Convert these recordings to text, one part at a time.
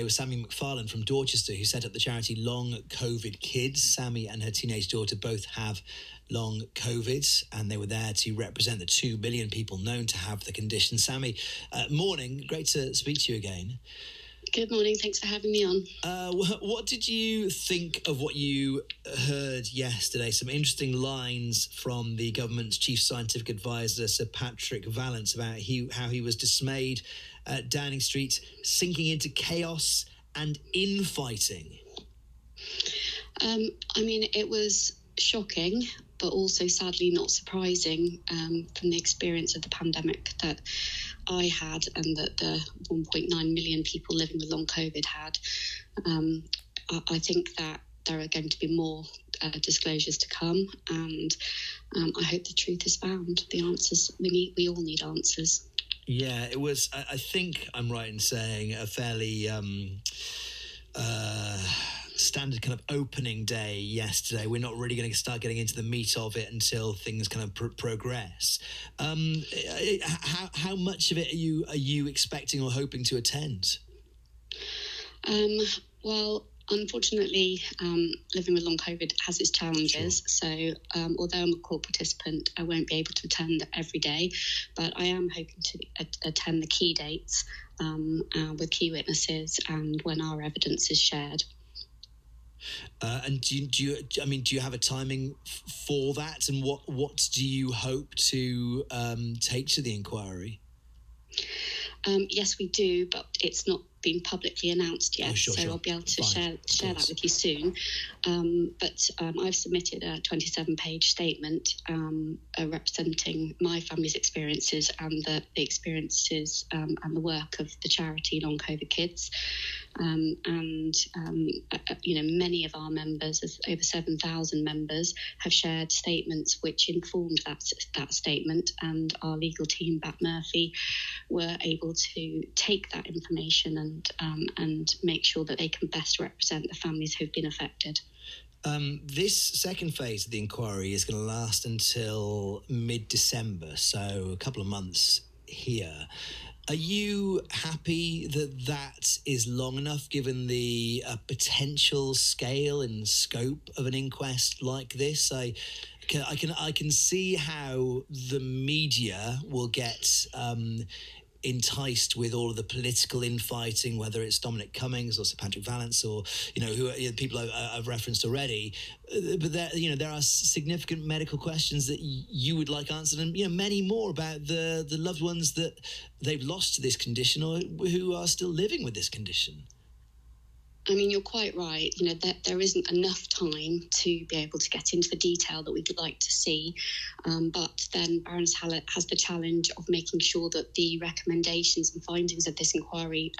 It was Sammie McFarland from Dorchester who set up the charity Long COVID Kids. Sammie and her teenage daughter both have long COVID, and they were there to represent the 2 million people known to have the condition. Sammie, morning. Great to speak to you again. Good morning. Thanks for having me on. What did you think of what you heard yesterday? Some interesting lines from the government's chief scientific advisor, Sir Patrick Vallance, about how he was dismayed at Downing Street sinking into chaos and infighting. It was shocking, but also sadly not surprising from the experience of the pandemic that I had and that the 1.9 million people living with long COVID had. I think that there are going to be more disclosures to come, and I hope the truth is found. The answers we all need answers. Yeah, it was, I think I'm right in saying, a fairly standard kind of opening day yesterday. We're not really going to start getting into the meat of it until things kind of progress. How much of it are you expecting or hoping to attend? Well, unfortunately, living with long COVID has its challenges. Sure. So although I'm a core participant, I won't be able to attend every day, but I am hoping to attend the key dates with key witnesses and when our evidence is shared. And do you have a timing for that? And what do you hope to take to the inquiry? Yes, we do, but it's not been publicly announced yet. Oh, sure. I'll be able to share that with you soon. But I've submitted a 27-page statement representing my family's experiences and the experiences and the work of the charity Long COVID Kids. Many of our members, over 7,000 members, have shared statements which informed that statement, and our legal team, Bat Murphy, were able to take that information and make sure that they can best represent the families who've been affected. This second phase of the inquiry is going to last until mid-December, so a couple of months here. Are you happy that is long enough, given the potential scale and scope of an inquest like this? I can see how the media will get enticed with all of the political infighting, whether it's Dominic Cummings or Sir Patrick Vallance or people I've referenced already. But there are significant medical questions that you would like answered, and many more about the loved ones that they've lost to this condition or who are still living with this condition. I mean, you're quite right. There isn't enough time to be able to get into the detail that we would like to see. But then Baroness Hallett has the challenge of making sure that the recommendations and findings of this inquiry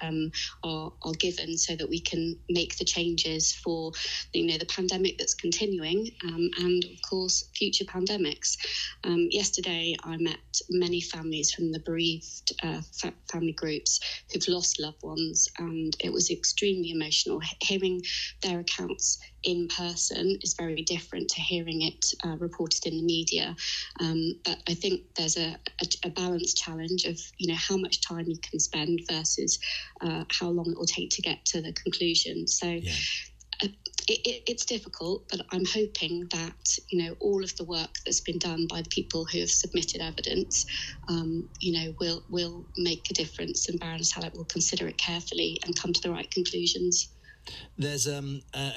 are given so that we can make the changes for, the pandemic that's continuing and, of course, future pandemics. Yesterday, I met many families from the bereaved family groups who've lost loved ones, and it was extremely emotional. Hearing their accounts in person is very different to hearing it reported in the media. But I think there's a balance challenge of, how much time you can spend versus how long it will take to get to the conclusion. So yeah. It's difficult, but I'm hoping that, all of the work that's been done by the people who have submitted evidence, will make a difference, and Baroness Hallett will consider it carefully and come to the right conclusions. There's a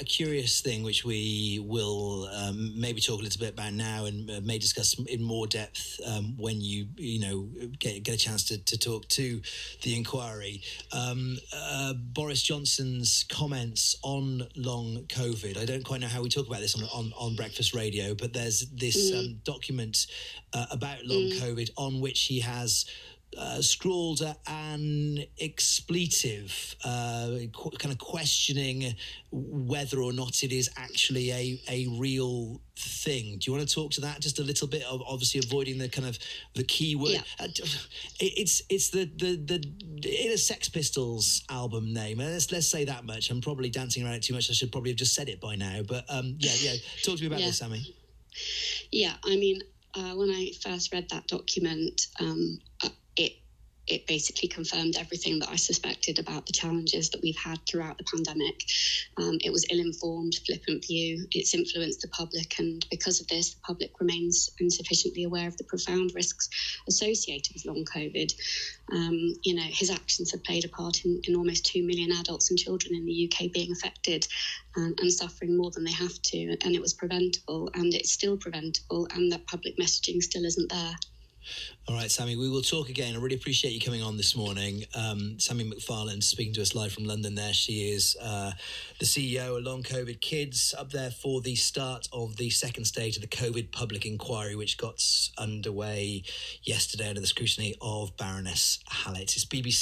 curious thing which we will maybe talk a little bit about now and may discuss in more depth when you get a chance to talk to the inquiry. Boris Johnson's comments on long COVID. I don't quite know how we talk about this on Breakfast Radio, but there's this document about long COVID on which he has scrawled an expletive, kind of questioning whether or not it is actually a real thing. Do you want to talk to that just a little bit? Of obviously avoiding the kind of the key word. Yeah. It's the Inner Sex Pistols album name. Let's say that much. I'm probably dancing around it too much. I should probably have just said it by now. But yeah. Talk to me about this, Sammie. Yeah, I mean, when I first read that document, it basically confirmed everything that I suspected about the challenges that we've had throughout the pandemic. It was ill-informed, flippant view. It's influenced the public, and because of this, the public remains insufficiently aware of the profound risks associated with long COVID. His actions have played a part in almost 2 million adults and children in the UK being affected and suffering more than they have to. And it was preventable, and it's still preventable, and that public messaging still isn't there. All right, Sammie, we will talk again. I really appreciate you coming on this morning. Sammie McFarland speaking to us live from London there. She is the CEO of Long COVID Kids, up there for the start of the second stage of the COVID public inquiry, which got underway yesterday under the scrutiny of Baroness Hallett. It's BBC